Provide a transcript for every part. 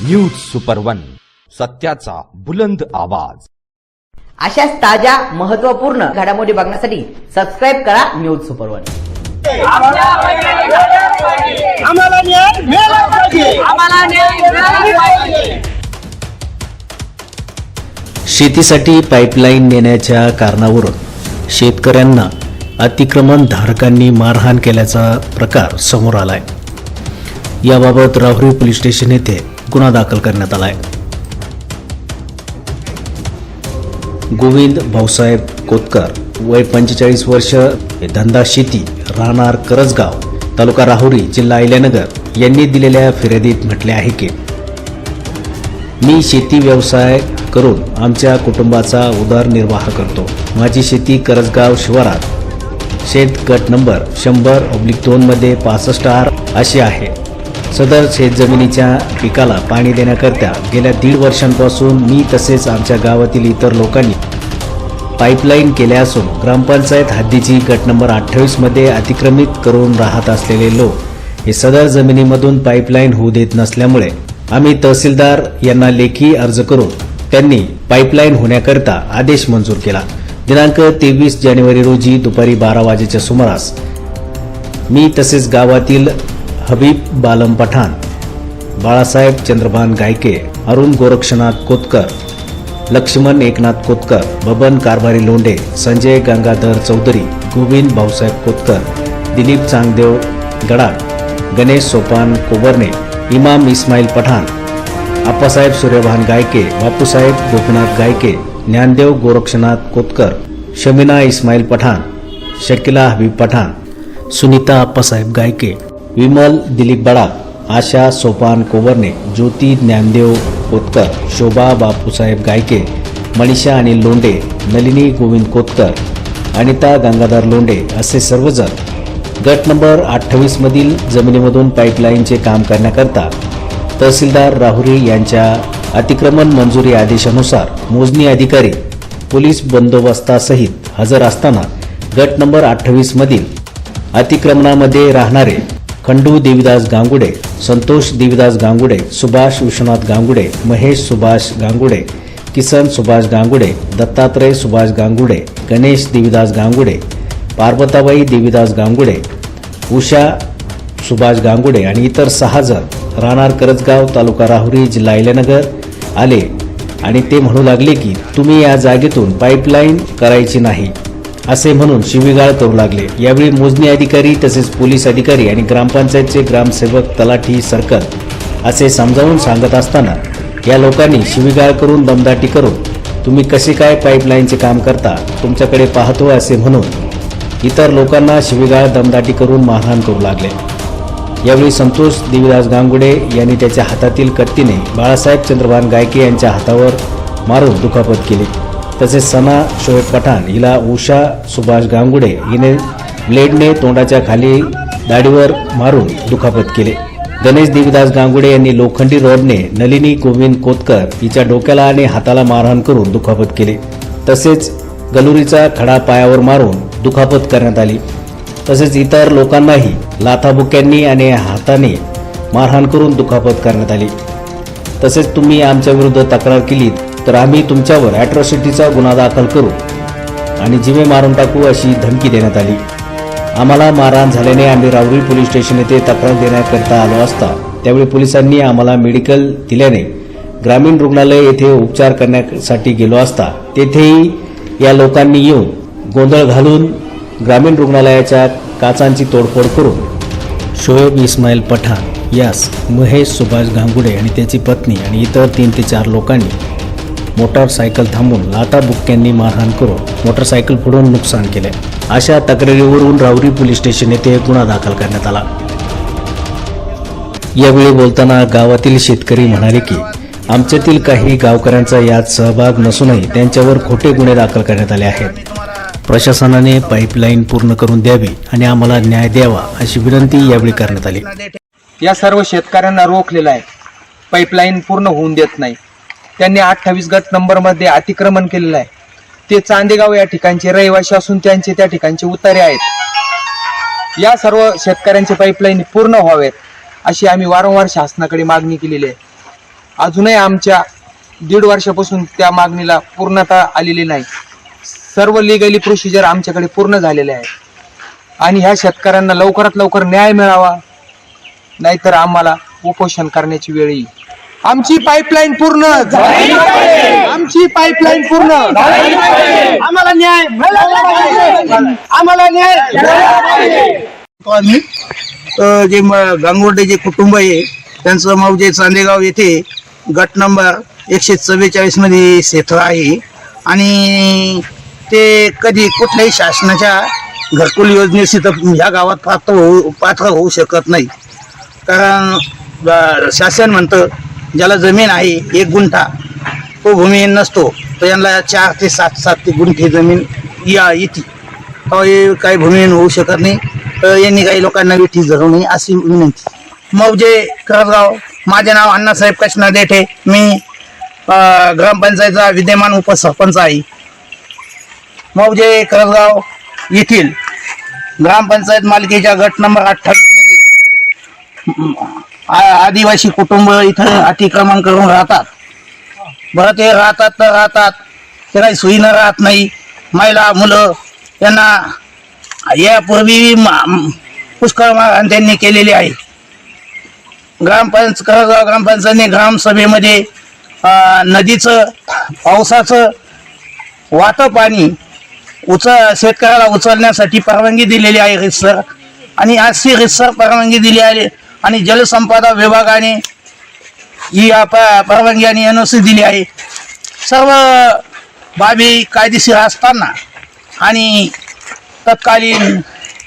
News super one, सत्याचा बुलंद आवाज। अशाच ताज्या महत्त्वपूर्ण घडामोडी बघण्यासाठी सबस्क्राइब करा न्यूज सुपर वन। आम्हाला न्याय मिळाला पाहिजे। शेतीसाठी पाईपलाईन नेण्याच्या कारणावरून शेतकऱ्यांना अतिक्रमण धारकांनी मारहाण केल्याचा प्रकार समोर आलाय। याबाबत राहुरी पोलीस स्टेशन येथे गुन्हा दाखल करण्यात आलाय। गोविंद भाऊसाहेब कोतकर, वय 45 वर्ष, धंदा शेती, राहणार करजगाव, तालुका राहुरी, जिल्हा अहिल्यानगर यांनी दिलेल्या फिर्यादीत म्हटले आहे की मी शेती व्यवसाय करून आमच्या कुटुंबाचा उदरनिर्वाह करतो। माझी शेती करजगाव शिवारात शेत गट नंबर 100/2 मध्ये 65R अशी आहे। सदर शेतजमिनीच्या पिकाला पाणी देण्याकरता गेल्या 1.5 वर्षांपासून मी तसेच आमच्या गावातील इतर लोकांनी पाईपलाईन केल्या असून ग्रामपंचायत हद्दीची गट नंबर 28 मध्ये अतिक्रमित करून राहत असलेले लोक हे सदर जमिनीमधून पाईपलाईन होऊ देत नसल्यामुळे आम्ही तहसीलदार यांना लेखी अर्ज करून त्यांनी पाईपलाईन होण्याकरता आदेश मंजूर केला। दिनांक 23 जानेवारी रोजी दुपारी 12 वाजेच्या सुमारास मी तसेच गावातील हबीब बालम पठाण, बाळासाहेब चंद्रभान गायके, अरुण गोरक्षनाथ कोतकर, लक्ष्मण एकनाथ कोतकर, बबन कारभारी लोंढे, संजय गंगाधर चौधरी, गोविंद भाऊसाहेब कोतकर, दिलीप चांगदेव गडाख, गणेश सोपान कोबरणे, इमाम इस्माईल पठाण, आप्पासाहेब सूर्यभान गायके, बापूसाहेब गोपीनाथ गायके, ज्ञानदेव गोरक्षनाथ कोतकर, शमीना इस्माईल पठाण, शकीला हबीब पठाण, सुनीता आप्पासाहेब गायके, विमल दिलीप बडाख, आशा सोपान कोबरणे, ज्योती ज्ञानदेव कोतकर, शोभा बापूसाहेब गायके, मनीषा अनिल लोंढे, नलिनी गोविंद कोतकर, अनिता गंगाधर लोंढे असे सर्वजण गट नंबर 28 मधील जमिनीमधून पाईपलाईनचे काम करण्याकरता तहसीलदार राहुरी यांच्या अतिक्रमण मंजुरी आदेशानुसार मोजणी अधिकारी पोलीस बंदोबस्तासहित हजर असताना गट नंबर 28 मधील अतिक्रमणामध्ये राहणारे खंडू देवीदास गांगुडे, संतोष देवीदास गांगुडे, सुभाष विश्वनाथ गांगुडे, महेश सुभाष गांगुडे, किसन सुभाष गांगुडे, दत्तात्रय सुभाष गांगुडे, गणेश देवीदास गांगुडे, पार्वताबाई देवीदास गांगुडे, उषा सुभाष गांगुडे आणि इतर 6 जण राहणार करजगाव, तालुका राहुरी, जिल्हा अहिल्यानगर आले आणि ते म्हणू लागले की तुम्ही या जागेतून पाईपलाईन करायची नाही असे म्हणून शिवीगाळ करू लागले। यावेळी मोजणी अधिकारी तसेच पोलीस अधिकारी आणि ग्रामपंचायतचे ग्रामसेवक, तलाठी, सर्कल असे समजावून सांगत असताना या लोकांनी शिवीगाळ करून दमदाटी करून तुम्ही कसे काय पाईपलाईनचे काम करता, तुमच्याकडे पाहतो असे म्हणून इतर लोकांना शिवीगाळ दमदाटी करून मारहाण करू लागले। यावेळी संतोष देवीदास गांगुडे यांनी त्याच्या हातातील कत्तीने बाळासाहेब चंद्रभान गायके यांच्या हातावर मारून दुखापत केली। तसेच सना शोएब पठाण हिला उषा सुभाष गांगुडे हिने ब्लेडने तोंडाच्या खाली दाढीवर मारून दुखापत केले। गणेश देवीदास गांगुडे यांनी लोखंडी रॉडने नलिनी गोविंद कोतकर हिच्या डोक्याला आणि हाताला मारहाण करून दुखापत केली। तसेच गलुरीचा खडा पायावर मारून दुखापत करण्यात आली। तसेच इतर लोकांनाही लाथाबुक्यांनी आणि हाताने मारहाण करून दुखापत करण्यात आली। तसेच तुम्ही आमच्या विरुद्ध तक्रार केली तर आम्ही तुमच्यावर ॲट्रॉसिटीचा गुन्हा दाखल करू आणि जीवे मारून टाकू अशी धमकी देण्यात आली। आम्हाला मारहाण झाल्याने आम्ही राहुरी पोलीस स्टेशन येथे तक्रार देण्याकरता आलो असता त्यावेळी पोलिसांनी आम्हाला मेडिकल दिल्याने ग्रामीण रुग्णालय येथे उपचार करण्यासाठी गेलो असता तेथेही या लोकांनी येऊन गोंधळ घालून ग्रामीण रुग्णालयाच्या काचांची तोडफोड करून शोएब इस्माईल पठाण यास महेश सुभाष गांगुडे आणि त्याची पत्नी आणि इतर 3 ते 4 लोकांनी मोटारसायकल थांबून लाथाबुक्क्यांनी मारहाण करून मोटारसायकल फोडून नुकसान केले। अशा तक्रारीवरून राहुरी पोलीस स्टेशन येथे गुन्हा दाखल करण्यात आला। यावेळी बोलताना गावातील शेतकरी म्हणाले की आमच्यातील काही गावकऱ्यांचा यात सहभाग नसूनही त्यांच्यावर खोटे गुन्हे दाखल करण्यात आले आहेत। प्रशासनाने पाईपलाईन पूर्ण करून द्यावी आणि आम्हाला न्याय द्यावा अशी विनंती यावेळी करण्यात आली। या सर्व शेतकऱ्यांना रोखलेला आहे, पाईपलाईन पूर्ण होऊन देत नाही। त्यांनी 28 गट नंबर मध्ये अतिक्रमण केलेलं आहे। ते चांदेगाव या ठिकाणचे रहिवासी असून त्यांचे त्या ठिकाणचे उतारे आहेत। या सर्व शेतकऱ्यांचे पाईपलाईन पूर्ण व्हावेत अशी आम्ही वारंवार शासनाकडे मागणी केलेली आहे। अजूनही आमच्या 1.5 वर्षापासून त्या मागणीला पूर्णता आलेली नाही. सर्व लिगली प्रोसिजर आमच्याकडे पूर्ण झालेले आहे आणि ह्या शेतकऱ्यांना लवकरात लवकर न्याय मिळावा, नाहीतर आम्हाला उपोषण करण्याची वेळ येईल. आमची पाईपलाईन पूर्ण झाली पाहिजे. आमची पाईपलाईन पूर्ण झाली पाहिजे. आम्हाला न्याय मिळाला पाहिजे. आम्हाला न्याय मिळाला पाहिजे. आम्ही जे गांगुर्डे जे कुटुंब आहे त्यांचं मौजे चांदेगाव येथे गट नंबर 144 मध्ये क्षेत्र आहे आणि ते कधी कुठल्याही शासनाच्या घरकुल योजनेशी तर ह्या गावात पात्र होऊ शकत नाही. कारण शासन म्हणतं ज्याला जमीन आहे 1 गुंठा तो भूमिहीन नसतो, तर यांना 4 ते 7 गुंठे जमीन येते, काही भूमिहीन होऊ शकत नाही. तर यांनी काही लोकांना वेठी धरू नये अशी विनंती. मौजे करजगाव. माझे नाव अण्णासाहेब कृष्णा देठे. मी ग्रामपंचायतचा विद्यमान उपसरपंच आहे. मौजे करजगाव येथील ग्रामपंचायत मालकीच्या गट नंबर 28 मध्ये आदिवासी कुटुंब इथं अतिक्रमण करून राहतात. बरं, ते राहतात तर राहतात, ते काही सोयीनं राहत नाही. महिला मुलं यांना यापूर्वी पुष्कळ मारहाण त्यांनी केलेली आहे. करजगाव ग्रामपंचायतने ग्रामसभेमध्ये नदीचं पावसाचं वाहतं पाणी शेतकऱ्याला उचलण्यासाठी परवानगी दिलेली आहे रितसर, आणि अशी रितसर परवानगी दिली आहे आणि जलसंपदा विभागाने ही परवानगी आणि NOC दिली आहे. सर्व बाबी कायदेशीर असताना आणि तत्कालीन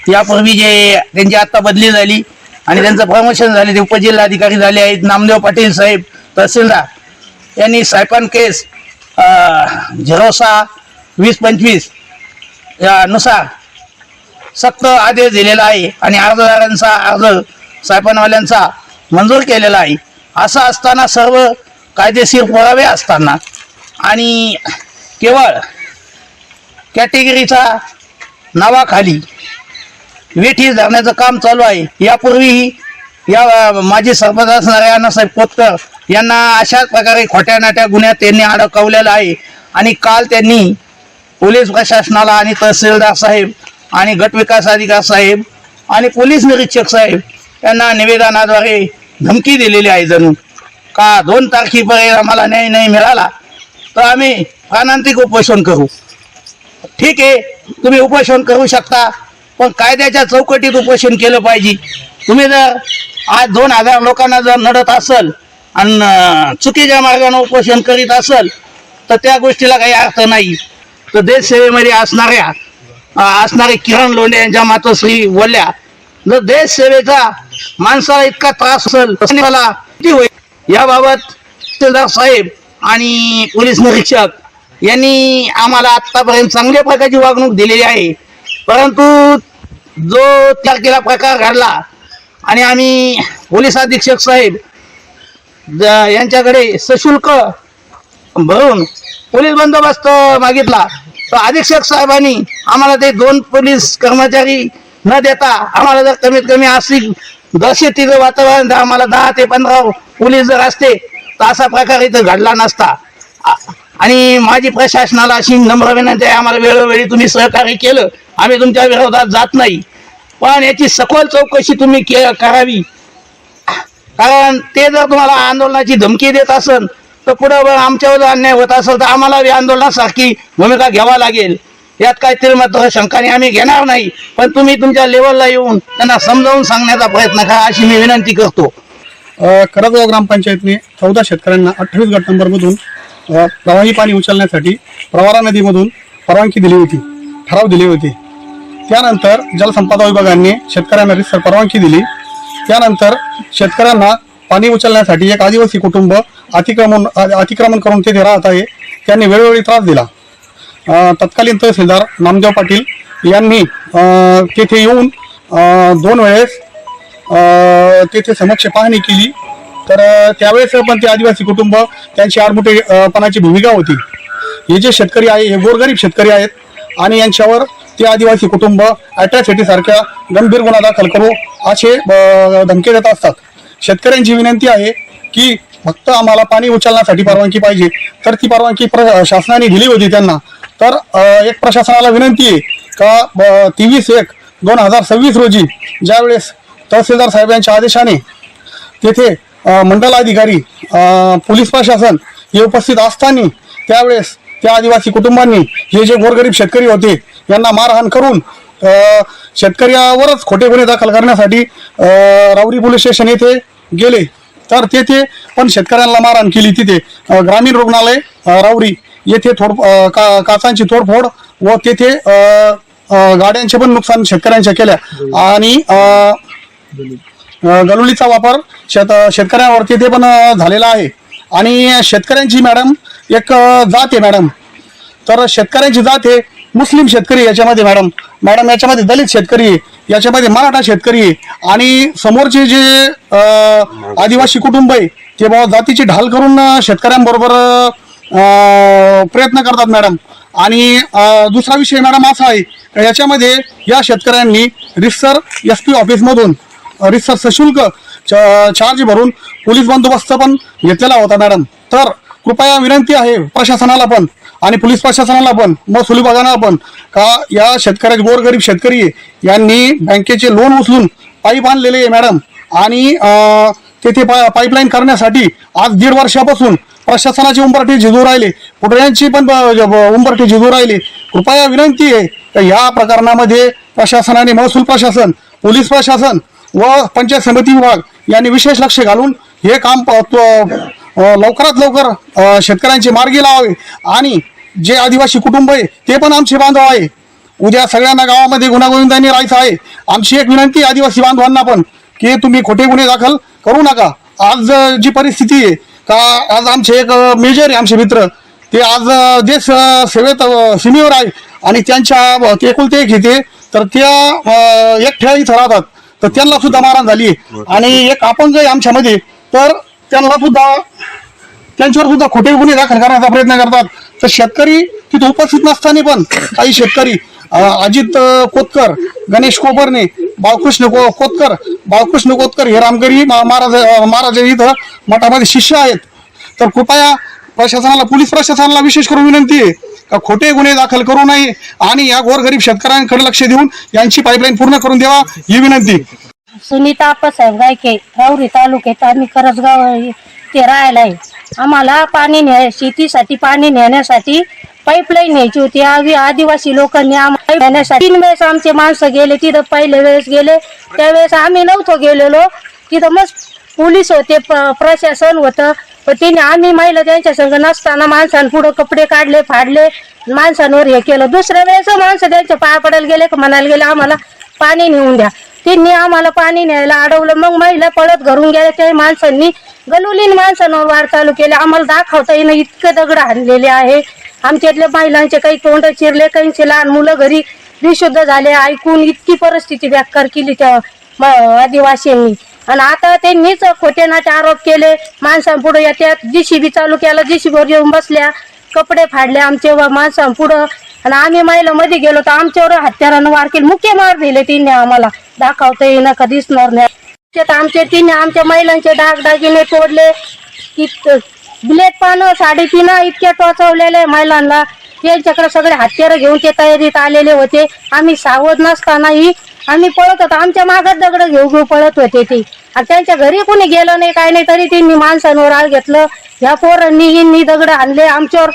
यापूर्वी जे त्यांची आता बदली झाली आणि त्यांचं प्रमोशन झाले, ते उपजिल्हाधिकारी झाले आहेत नामदेव पाटील साहेब तहसीलदार, यांनी सायपन केस 06-20-25 नुसार सक्त आदेश दिलेला आहे आणि अर्जदारांचा अर्ज सायपनवाल्यांचा मंजूर केलेला आहे. असं असताना सर्व कायदेशीर पुरावे असताना आणि केवळ कॅटेगरीचा नावाखाली वेठी धरण्याचं काम चालू आहे. यापूर्वीही या माजी सरपंच असणाऱ्या अण्णासाहेब कोतकर यांना अशाच प्रकारे खोट्या नाट्या गुन्ह्यात त्यांनी अडकवलेला आहे आणि काल त्यांनी पोलीस प्रशासनाला आणि तहसीलदार साहेब आणि गटविकास अधिकारी साहेब आणि पोलीस निरीक्षक साहेब यांना निवेदनाद्वारे धमकी दिलेली आहे. जणू का 2 तारखेपर्यंत आम्हाला न्याय नाही मिळाला तर आम्ही प्राणांतिक उपोषण करू. ठीक आहे, तुम्ही उपोषण करू शकता, पण कायद्याच्या चौकटीत उपोषण केलं पाहिजे. तुम्ही जर आज 2000 लोकांना जर नडत असेल आणि चुकीच्या मार्गाने उपोषण करीत असेल तर त्या गोष्टीला काही अर्थ नाही. तर देशसेवेमध्ये असणारे किरण लोंढे यांच्या मातोश्री बोलल्या, जर देशसेवेचा माणसाला इतका त्रास असेल मला किती होईल. याबाबत तहसीलदार साहेब आणि पोलीस निरीक्षक यांनी आम्हाला आतापर्यंत चांगल्या प्रकारची वागणूक दिलेली आहे, परंतु जो तारखेला प्रकार घडला आणि आम्ही पोलीस अधीक्षक साहेब यांच्याकडे सशुल्क भरून पोलीस बंदोबस्त मागितला, तर अधीक्षक साहेबांनी आम्हाला ते 2 पोलीस कर्मचारी न देता आम्हाला जर कमीत कमी अशी दहशतीचं वातावरण आम्हाला 10 ते 15 पोलीस जर असते तर असा प्रकार इथं घडला नसता. आणि माझी प्रशासनाला अशी नम्र विनंती आहे, आम्हाला वेळोवेळी तुम्ही सहकार्य केलं, आम्ही तुमच्या विरोधात जात नाही, पण याची सखोल चौकशी तुम्ही करावी. कारण ते जर तुम्हाला आंदोलनाची धमकी देत असेल तर पुढे आमच्यावर अन्याय होत असेल तर आम्हाला आंदोलनासारखी भूमिका घ्यावा लागेल. यात काही मात्र शंकाने आम्ही घेणार नाही, पण तुम्ही तुमच्या लेवलला येऊन त्यांना समजावून सांगण्याचा प्रयत्न करा अशी मी विनंती करतो. करजगाव ग्रामपंचायतने 14 शेतकऱ्यांना 28 गट नंबरमधून प्रवाही पाणी उचलण्यासाठी प्रवरा नदीमधून परवानगी दिली होती, ठराव दिले होते. त्यानंतर जलसंपदा विभागाने शेतकऱ्यांना रितसर परवानगी दिली. त्यानंतर शेतकऱ्यांना पाणी उचलण्यासाठी एक आदिवासी कुटुंब अतिक्रमण करून तेथे राहत आहे, त्यांनी वेळोवेळी त्रास दिला. तत्कालीन तहसीलदार नामदेव पाटील यांनी तेथे येऊन 2 वेळेस तेथे समक्ष पाहणी केली, तर त्यावेळेस पण ते आदिवासी कुटुंब त्यांची आडमुठेपणाची भूमिका होती. हे जे शेतकरी आहे हे गोरगरीब शेतकरी आहेत आणि यांच्यावर ते आदिवासी कुटुंब अॅट्रॉसिटी सारख्या गंभीर गुन्हा दाखल करू असे धमकी देत असतात. शेतकऱ्यांची विनंती आहे की फक्त आम्हाला पाणी उचलण्यासाठी परवानगी पाहिजे, तर ती परवानगी शासनाने दिली होती त्यांना. तर एक प्रशासनाला विनंती आहे का 23/1/2026 रोजी ज्यावेळेस तहसीलदार साहेबांच्या आदेशाने तेथे मंडल अधिकारी, पोलीस प्रशासन हे उपस्थित असताना त्यावेळेस त्या आदिवासी कुटुंबांनी हे जे गोरगरीब शेतकरी होते यांना मारहाण करून शेतकऱ्यावरच खोटे गुन्हे दाखल करण्यासाठी राहुरी पोलीस स्टेशन येथे गेले. तर तेथे पण शेतकऱ्यांना मारहाण केली. तिथे ग्रामीण रुग्णालय राहुरी येथे काचांची तोडफोड व तेथे गाड्यांचे पण नुकसान शेतकऱ्यांच्या केल्या आणि गलुलीचा वापर शेतकऱ्यांवरती ते पण झालेला आहे. आणि शेतकऱ्यांची मॅडम एक जात आहे मॅडम, तर शेतकऱ्यांची जात आहे मुस्लिम शेतकरी याच्यामध्ये मॅडम याच्यामध्ये दलित शेतकरी आहे, याच्यामध्ये मराठा शेतकरी आहे आणि समोरचे जे आदिवासी कुटुंब आहे ते जातीची ढाल करून शेतकऱ्यांबरोबर प्रयत्न करतात मॅडम. आणि दुसरा विषय मॅडम असा आहे याच्यामध्ये या शेतकऱ्यांनी रितसर SP ऑफिसमधून रितसर सशुल्क चार्ज भरून पोलीस बंदोबस्त पण घेतलेला होता मॅडम. तर कृपया विनंती आहे प्रशासनाला पण आणि पोलीस प्रशासनाला पण महसूल विभागाला पण का या शेतकऱ्याचे गोरगरीब शेतकरी यांनी बँकेचे लोन उचलून पाईप आणलेले आहे मॅडम आणि तेथे पाईपलाईन करण्यासाठी आज 1.5 वर्षापासून प्रशासनाची उंबरठी झिजू राहिले, पुढऱ्यांची पण उंबरठी झिजू राहिली. कृपया विनंती आहे की या प्रकरणामध्ये प्रशासनाने महसूल प्रशासन, पोलीस प्रशासन व पंचायत समिती विभाग यांनी विशेष लक्ष घालून हे काम लवकरात लवकर शेतकऱ्यांचे मार्गी लावावे. आणि जे आदिवासी कुटुंब आहे ते पण आमचे बांधव आहे. उद्या सगळ्यांना गावामध्ये गुण्यागोविंदांनी राहायचं आहे. आमची एक विनंती आदिवासी बांधवांना पण की तुम्ही खोटे गुन्हे दाखल करू नका. आज जी परिस्थिती आहे का आज आमचे एक मेजर आहे, आमचे मित्र ते आज देश सेवेत सीमेवर आहे आणि त्यांच्या ते एकुलते एक येते तर त्या एकट्या इथं राहतात, तर त्यांना सुद्धा मारहाण झाली आहे. आणि एक अपंग आहे आमच्यामध्ये, तर त्यांच्यावर सुद्धा खोटे गुन्हे दाखल करण्याचा प्रयत्न करतात. तर शेतकरी तिथे उपस्थित नसताना पण काही शेतकरी अजित कोतकर, गणेश कोपरणे, बाळकृष्ण कोतकर हे रामगिरी महाराज इथं मठामध्ये शिष्य आहेत. तर कृपया प्रशासनाला, पोलीस प्रशासनाला विशेष करून विनंती आहे का खोटे गुन्हे दाखल करू नये आणि या गोरगरीब शेतकऱ्यांकडे लक्ष देऊन यांची पाईपलाईन पूर्ण करून द्यावा ही विनंती. सुनीता आप्पासाहेब गायके, राहुरी तालुक्यात आम्ही करजगाव ते राहायला आहे. आम्हाला पाणी शेतीसाठी पाणी नेण्यासाठी पाईपलाईन न्यायची होती. आदिवासी लोकांनी आम्हाला नेण्यासाठी 3 वेळेस आमचे माणसं गेले तिथं. पहिल्या वेळेस गेले त्यावेळेस आम्ही नव्हतो गेलेलो, तिथं मस्त पोलीस होते, प्रशासन होतं, पण तिने आम्ही महिला त्यांच्या संग नसताना माणसांपुढं कपडे काढले, फाडले, माणसांवर हे केलं. दुसऱ्या वेळेस माणसं त्यांच्या पाया पडायला गेले का म्हणायला गेले आम्हाला पाणी नेऊन द्या. त्यांनी आम्हाला पाणी न्यायला अडवलं. मग महिला पळत घरून गेल्या. त्या माणसांनी गलुलीन माणसांवर वार चालू केले. आम्हाला दाखवता येणं इतके दगड आणलेले आहे. आमच्यातल्या महिलांचे काही तोंड चिरले, काहींचे लहान मुलं घरी बेशुद्ध झाले. ऐकून इतकी परिस्थिती बेकार केली त्या आदिवासींनी. आणि आता त्यांनीच खोटेनाचे आरोप केले. माणसांपुढे येतात, JCB चालू केला, JCBवर येऊन बसल्या, कपडे फाडले आमचे माणसांपुढं. आणि आम्ही महिला मध्ये गेलो तर आमच्यावर हत्यारानं वार केले, मुख्य मार दिले तिने. आम्हाला दाखवता येईना का दिसणार नाही. तिने आमच्या महिलांचे दागिने तोडले, ब्लेड पानं, साडेपिनं इतक्या टोचवलेले महिलांना. त्यांच्याकडे सगळे हत्यारं घेऊन ते तयारीत आलेले होते. आम्ही सावध नसतानाही आम्ही पळत होतो. आमच्या मागात दगड घेऊ पळत होते ते. आणि त्यांच्या घरी कोणी गेलं नाही, काय नाही, तरी त्यांनी माणसांवर आळ घेतलं. ह्या पोरांनी दगड आणले, आमच्यावर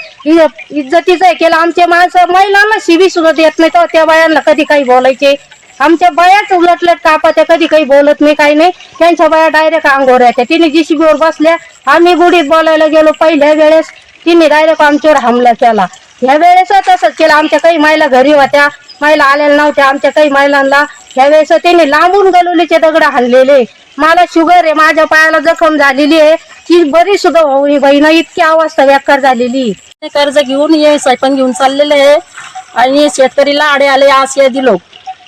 इज्जतीचं हे केलं. आमचे माणसं महिलांना शिवी सुद्धा देत नाही. तर त्या बायांना कधी काही बोलायचे, आमच्या बायाच उलटलट कापात्या, कधी काही बोलत नाही, काही नाही. त्यांच्या बाया डायरेक्ट अंगावर येत्या. तिने JCBवर बसल्या, आम्ही गुढीत बोलायला गेलो. पहिल्या वेळेस तिने डायरेक्ट आमच्यावर हमला केला. ह्या वेळेस तसंच केलं. आमच्या काही महिला घरी होत्या, महिला आलेल्या नव्हत्या. आमच्या काही महिलांना ह्यावेळेस त्यांनी लांबून गलुलीचे दगड हाणलेले. मला शुगर आहे, माझ्या पायाला जखम झालेली आहे, ती बरी सुद्धा होई बहिण, इतकी अवस्था बेकार झालेली. कर्ज घेऊन ये सायपन घेऊन चाललेले आहे आणि शेतकरीला आडे आले आशय दिलो.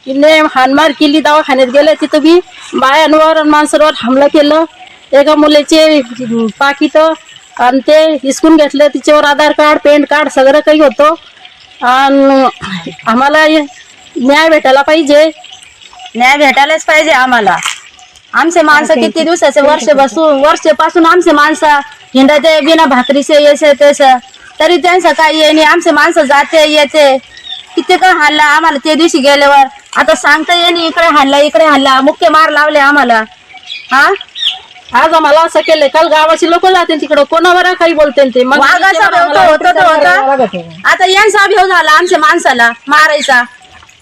तिने हानमार केली, दवाखान्यात गेले, तिथं बी बायांवर माणसांवर हमला केलं. एका मुलीचे पाकिट आणि ते हिसकून घेतले, तिच्यावर आधार कार्ड, पॅन कार्ड सगळं काही होतं. आणि आम्हाला न्याय भेटायला पाहिजे, न्याय भेटायलाच पाहिजे आम्हाला. आमचे माणसं किती दिवसाचे वर्षापासून आमचे माणसं हिंडते बिना भाकरीचे येसे तेसे, तरी त्यांचं काही ये नाही. आमचे माणसं जाते येते, किती काय हाणला आम्हाला ते दिवशी गेल्यावर. आता सांगता येणे इकडे हाणला मुख्य मार लावले आम्हाला. हा आज आम्हाला असं केलंय, काल गावाची लोक जाते तिकडं, कोणावर काही बोलते ते. मग वाघाचा भेव होता. आता यांचा भेव झाला आमच्या माणसाला मारायचा.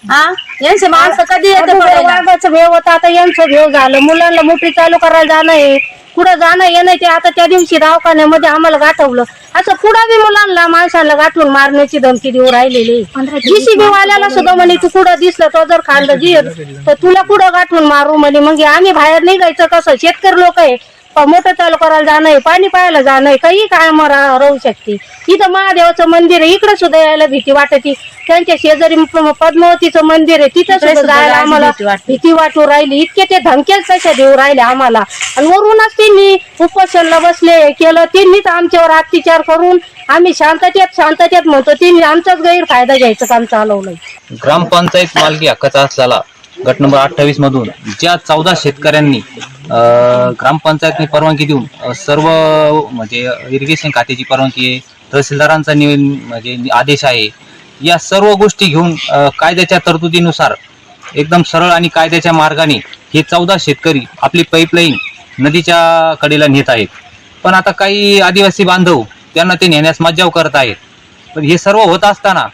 हा यांचे माणसं कधी येते वाघाचा भेव होता, आता यांचं भेव झालं. मुलांना मोठी चालू करायला जाणं आहे, पुढं जाणं येणं ते. आता त्या दिवशी दवाखान्यामध्ये आम्हाला गाठवलं. असं पुढं बी मुलांना माणसाला गाठून मारण्याची धमकी देऊ राहिलेली. जीसीबी वाल्याला सुद्धा म्हणे तू कुठं दिसलं तो जर खाल्लं जीर तर तुला कुठं गाठून मारू म्हणे. मग आम्ही बाहेर निघायचं कसं? शेतकरी लोक आहे, मोठं चालू करायला जाणं आहे, पाणी पाहायला जाणं आहे, काही कायम राहू शकते. इथं महादेवाचं मंदिर आहे, इकडे सुद्धा यायला भीती वाटते. त्यांच्या शेजारी पद्मावतीचं मंदिर आहे, तिथं सुद्धा जायला आम्हाला भीती वाटू राहिली. इतके ते धमक्याच तशा देऊ राहिले आम्हाला. आणि वरूनच त्यांनी उपोषणला बसले केलं, त्यांनीच आमच्यावर अत्याचार करून आम्ही शांततेत म्हणतो त्यांनी आमचाच गैरफायदा घ्यायचं काम चालवलंय. ग्रामपंचायत मालकी हक्काचा असलेला गट नंबर 28 मधून ज्या 14 शेतकऱ्यांनी ग्रामपंचायतने परवानगी देऊन सर्व म्हणजे इरिगेशन खात्याची परवानगी आहे, तहसीलदारांचा म्हणजे आदेश आहे, या सर्व गोष्टी घेऊन कायद्याच्या तरतुदीनुसार एकदम सरळ आणि कायद्याच्या मार्गाने हे 14 शेतकरी आपली पाईपलाईन नदीच्या कडेला नेत आहेत. पण आता काही आदिवासी बांधव त्यांना ते नेण्यास मज्जाव करत आहेत. पण हे सर्व होत असताना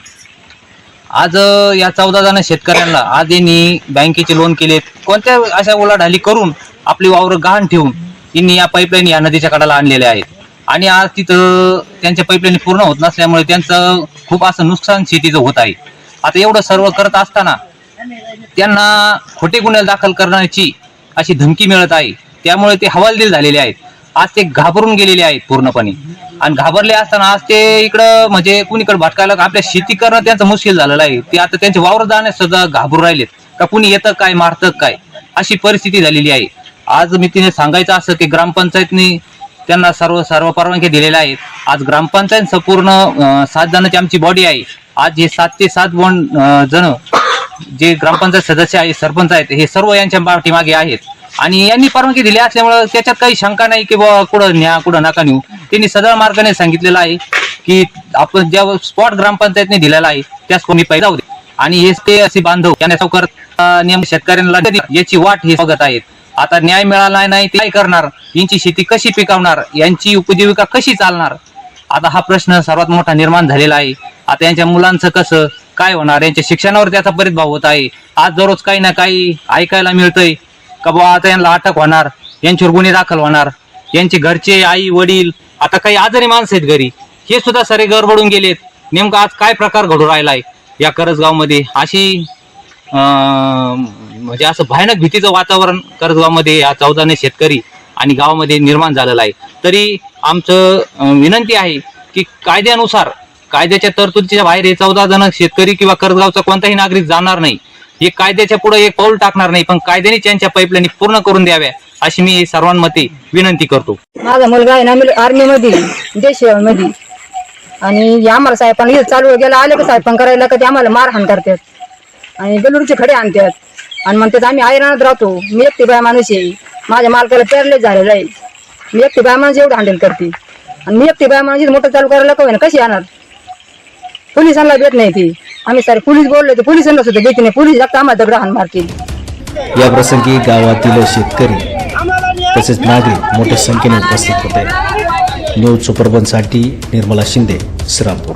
आज या 14 जण शेतकऱ्यांना आज यांनी बँकेचे लोन केलेत, कोणत्या अशा उलाढाली करून आपली वावर गहाण ठेवून यांनी या पाईपलाईन या नदीच्या कडाला आणलेल्या आहेत. आणि आज तिथं त्यांच्या पाईपलाईन पूर्ण होत नसल्यामुळे त्यांचं खूप असं नुकसान शेतीचं होत आहे. आता एवढं सर्व करत असताना त्यांना खोटे गुन्हे दाखल करण्याची अशी धमकी मिळत आहे. त्यामुळे ते हवालदिल झालेले आहेत. आज ते घाबरून गेलेले आहेत पूर्णपणे. आणि घाबरले असताना आज ते इकडं म्हणजे कुणीकडे भटकायला आपल्या शेती करणं त्यांचं मुश्किल झालेलं आहे. ते आता त्यांचे वावर जाण्यास सुद्धा घाबरून राहिलेत का कुणी येतं काय मारतं काय, अशी परिस्थिती झालेली आहे. आज मी तिने सांगायचं असं की ग्रामपंचायतने त्यांना सर्व परवानगी दिलेल्या आहेत. आज ग्रामपंचायत संपूर्ण 7 जणांची आमची बॉडी आहे. आज हे 7 ते 7 जण जे ग्रामपंचायत सदस्य आहेत, सरपंच आहेत, हे सर्व यांच्या पाठीमागे आहेत. आणि यांनी परवानगी दिली असल्यामुळे त्याच्यात काही शंका नाही की बाबा कुठं न्या कुठं नका नेऊ. त्यांनी सरळ मार्गाने सांगितलेलं आहे की आपण ज्या स्पॉट ग्रामपंचायतने दिलेला आहे त्याच कोणी पैदा होते. आणि हे ते असे बांधव यांना सावकार नियम शेतकऱ्यांना याची वाट हे बघत आहेत. आता न्याय मिळाला नाही ते काय करणार, यांची शेती कशी पिकवणार, यांची उपजीविका कशी चालणार, आता हा प्रश्न सर्वात मोठा निर्माण झालेला आहे. आता यांच्या मुलांचं कसं काय होणार, यांच्या शिक्षणावर त्याचा परिभाव होत आहे. आज दररोज काही ना काही ऐकायला मिळतंय का बाबा आता यांना अटक होणार, यांच्यावर गुन्हे दाखल होणार, यांचे घरचे आई वडील आता काही आजारी माणसं आहेत घरी, हे सुद्धा सारे गडबडून गेलेत. नेमकं आज काय प्रकार घडू राहिलाय या करजगावमध्ये, अशी म्हणजे असं भयानक भीतीचं वातावरण करजगावमध्ये या 14 शेतकरी आणि गावामध्ये निर्माण झालेलं आहे. तरी आमचं विनंती आहे की कायद्यानुसार कायद्याच्या तरतुदीच्या बाहेर हे 14 जण शेतकरी किंवा करजगावचा कोणताही नागरिक जाणार नाही. हे कायद्याच्या पुढे एक पाऊल टाकणार नाही, पण कायद्याने त्यांच्या पाईपलाईन पूर्ण करून द्याव्या अशी मी सर्वांमध्ये विनंती करतो. माझा मुलगा आहे ना आर्मी मध्ये देशमध्ये, आणि आम्हाला साहेबांना चालू गेला आले का साहेबां करायला कधी आम्हाला मारहाण करतात आणि गलुडचे खडे आणतात आणि म्हणतात आम्ही आयरानात राहतो. मी एकटी बाय माणूस आहे, माझ्या मालकाला पॅरलेस झालेला आहे, मी एकटी बाय माणूस एवढं हँडल करते आणि मी एकटी बाय माणूस मोठं चालू करायला का कशी येणार? पोलिसांना भेट नाही ती. आम्ही सारे पोलीस बोललो तर पोलिसांना सुद्धा भेट नाही. पोलीस जास्त आम्हाला दगड मारतील. या प्रसंगी गावातील शेतकरी तसेच नागरिक मोठ्या संख्येने उपस्थित होते. न्यूज सुपरबनसाठी निर्मला शिंदे, श्रीरामपूर.